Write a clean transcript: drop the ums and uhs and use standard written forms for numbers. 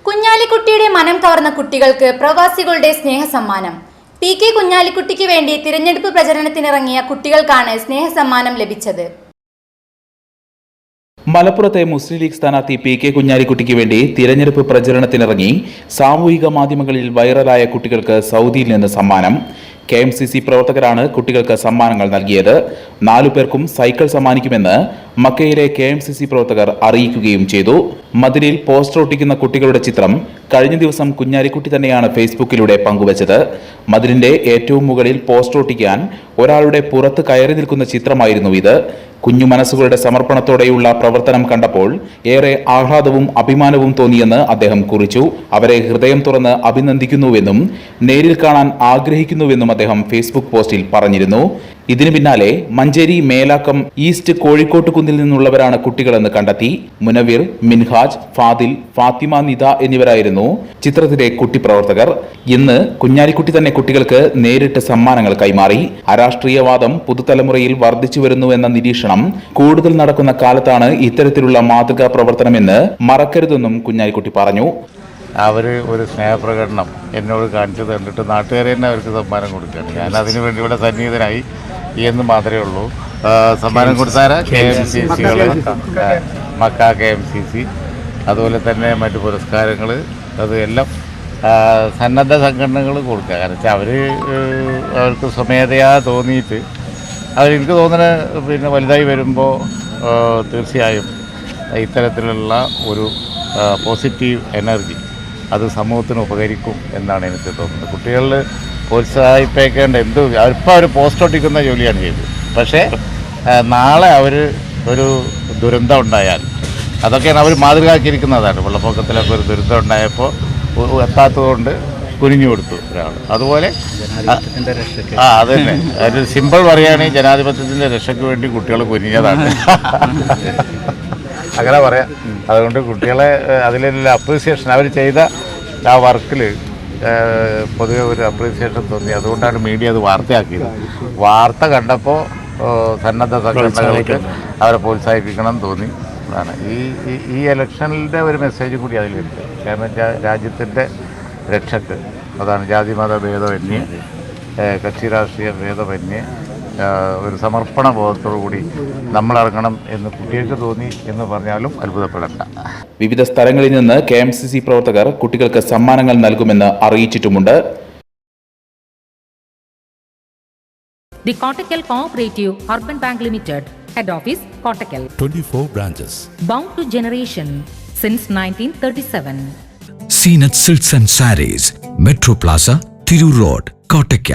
കുഞ്ഞാലിക്കുട്ടിയുടെ മനം കവർന്ന കുട്ടികൾക്ക് പ്രവാസികളുടെ സ്നേഹസമ്മാനം. PK കുഞ്ഞാലിക്കുട്ടിക്ക് വേണ്ടി തിരഞ്ഞെടുപ്പ് പ്രചരണത്തിനിറങ്ങിയ കുട്ടികൾക്കാണ് സ്നേഹസമ്മാനം ലഭിച്ചത്. മലപ്പുറത്തെ മുസ്ലിം ലീഗ് സ്ഥാനാർത്ഥി PK കുഞ്ഞാലിക്കുട്ടിക്ക് വേണ്ടി തിരഞ്ഞെടുപ്പ് പ്രചരണത്തിനിറങ്ങി സാമൂഹിക മാധ്യമങ്ങളിൽ വൈറലായ കുട്ടികൾക്ക് സൗദിയിൽ നിന്ന് സമ്മാനം. KMCC പ്രവർത്തകരാണ് കുട്ടികൾക്ക് സമ്മാനങ്ങൾ നൽകിയത്. 4 പേർക്കും സൈക്കിൾ സമ്മാനിക്കുമെന്ന് മക്കയിലെ KMCC പ്രവർത്തകർ അറിയിക്കുകയും ചെയ്തു. മതിലിൽ പോസ്റ്റർ ഒട്ടിക്കുന്ന കുട്ടികളുടെ ചിത്രം കഴിഞ്ഞ ദിവസം കുഞ്ഞാലിക്കുട്ടി തന്നെയാണ് ഫേസ്ബുക്കിലൂടെ പങ്കുവച്ചത്. മതിലിന്റെ ഏറ്റവും മുകളിൽ പോസ്റ്റർ ഒട്ടിക്കാൻ ഒരാളുടെ പുറത്ത് കയറി നിൽക്കുന്ന ചിത്രമായിരുന്നു ഇത്. കുഞ്ഞു മനസ്സുകളുടെ സമർപ്പണത്തോടെയുള്ള പ്രവർത്തനം കണ്ടപ്പോൾ ഏറെ ആഹ്ലാദവും അഭിമാനവും തോന്നിയെന്ന് അദ്ദേഹം കുറിച്ചു. അവരെ ഹൃദയം തുറന്ന് അഭിനന്ദിക്കുന്നുവെന്നും നേരിൽ കാണാൻ ആഗ്രഹിക്കുന്നുവെന്നും അദ്ദേഹം ഫേസ്ബുക്ക് പോസ്റ്റിൽ പറഞ്ഞിരുന്നു. ഇതിനു പിന്നാലെ മഞ്ചേരി മേലാക്കം ഈസ്റ്റ് കോഴിക്കോട്ട് കുന്നിൽ നിന്നുള്ളവരാണ് കുട്ടികളെന്ന് കണ്ടെത്തി. മുനവീർ, മിൻഹാജ്, ഫാദിൽ, ഫാത്തിമ നിദ എന്നിവരായിരുന്നു ചിത്രത്തിലെ കുട്ടി പ്രവർത്തകർ. ഇന്ന് കുഞ്ഞാലിക്കുട്ടി തന്നെ കുട്ടികൾക്ക് നേരിട്ട് സമ്മാനങ്ങൾ കൈമാറി. അരാഷ്ട്രീയവാദം പുതുതലമുറയിൽ വർദ്ധിച്ചു വരുന്നുവെന്ന നിരീക്ഷണം കൂടുതൽ നടക്കുന്ന കാലത്താണ് ഇത്തരത്തിലുള്ള മാതൃകാ പ്രവർത്തനമെന്ന് മറക്കരുതെന്നും കുഞ്ഞാലിക്കുട്ടി പറഞ്ഞു. അവർ ഒരു സ്നേഹപ്രകടനം എന്നോട് കാണിച്ചത് കണ്ടിട്ട് നാട്ടുകാരെ തന്നെ അവർക്ക് സമ്മാനം കൊടുക്കുകയാണ്. ഞാൻ അതിനു വേണ്ടി ഇവിടെ സന്നിഹിതനായി എന്ന് മാത്രമേ ഉള്ളൂ. സമ്മാനം കൊടുത്താൽ KMCCകൾ, മക്ക KMCC, അതുപോലെ തന്നെ മറ്റു പുരസ്കാരങ്ങൾ, അത് എല്ലാം സന്നദ്ധ സംഘടനകൾ കൊടുക്കുക. കാരണം വെച്ചാൽ അവർക്ക് സ്വമേധയാ തോന്നിയിട്ട് എനിക്ക് തോന്നുന്നത് പിന്നെ വലുതായി വരുമ്പോൾ തീർച്ചയായും ഇത്തരത്തിലുള്ള ഒരു പോസിറ്റീവ് എനർജി അത് സമൂഹത്തിന് ഉപകരിക്കും എന്നാണ് എനിക്ക് തോന്നുന്നത്. കുട്ടികളിൽ പ്രോത്സാഹിപ്പിക്കേണ്ട ഇപ്പോൾ അവർ പോസ്റ്റ് ഒട്ടിക്കുന്ന ജോലിയാണ് ചെയ്തത്. പക്ഷേ നാളെ അവർ ഒരു ദുരന്തം ഉണ്ടായാൽ അതൊക്കെയാണ് അവർ മാതൃകയാക്കിയിരിക്കുന്നതാണ്. വെള്ളപ്പൊക്കത്തിലൊക്കെ ഒരു ദുരന്തം ഉണ്ടായപ്പോൾ എത്താത്തതുകൊണ്ട് കുനിഞ്ഞു കൊടുത്തു ഒരാൾ. അതുപോലെ അത് തന്നെ ഒരു സിമ്പിൾ പറയുകയാണെങ്കിൽ ജനാധിപത്യത്തിൻ്റെ രക്ഷയ്ക്ക് വേണ്ടി കുട്ടികൾ കുനിഞ്ഞതാണ്. അങ്ങനെ പറയാം. അതുകൊണ്ട് കുട്ടികളെ അതിലുള്ള അപ്രീസിയേഷൻ അവർ ചെയ്ത ആ വർക്കിൽ പൊതുവെ ഒരു അപ്രീസിയേഷൻ തോന്നി. അതുകൊണ്ടാണ് മീഡിയ അത് വാർത്തയാക്കിയത്. വാർത്ത കണ്ടപ്പോൾ സന്നദ്ധ സംഘടനകൾക്ക് അവരെ പ്രോത്സാഹിപ്പിക്കണം തോന്നി. അതാണ് ഈ ഇലക്ഷനിൻ്റെ ഒരു മെസ്സേജ് കൂടി അതിലുണ്ട്. കാരണം രാജ്യത്തിൻ്റെ രക്ഷക്ക് അതാണ് ജാതിമത ഭേദമന്യേ, കക്ഷി രാഷ്ട്രീയ ഭേദമന്യേ ഒരു സമർപ്പണ ബോധത്തോടു കൂടി നമ്മളിറങ്ങണം എന്ന് കുട്ടികൾക്ക് തോന്നി എന്ന് പറഞ്ഞാലും അത്ഭുതപ്പെടേണ്ട. വിവിധ സ്ഥലങ്ങളിൽ നിന്ന് KMCC പ്രവർത്തകർ കുട്ടികൾക്ക് സമ്മാനങ്ങൾ നൽകുമെന്ന് അറിയിച്ചിട്ടുമുണ്ട്. The Kottakkal Cooperative Urban Bank Limited, Head Office, Kottakkal. 24 branches. Bound to generation since 1937. Seenat Silks and Sarees, Metro Plaza, Thiru Road, Kottakkal.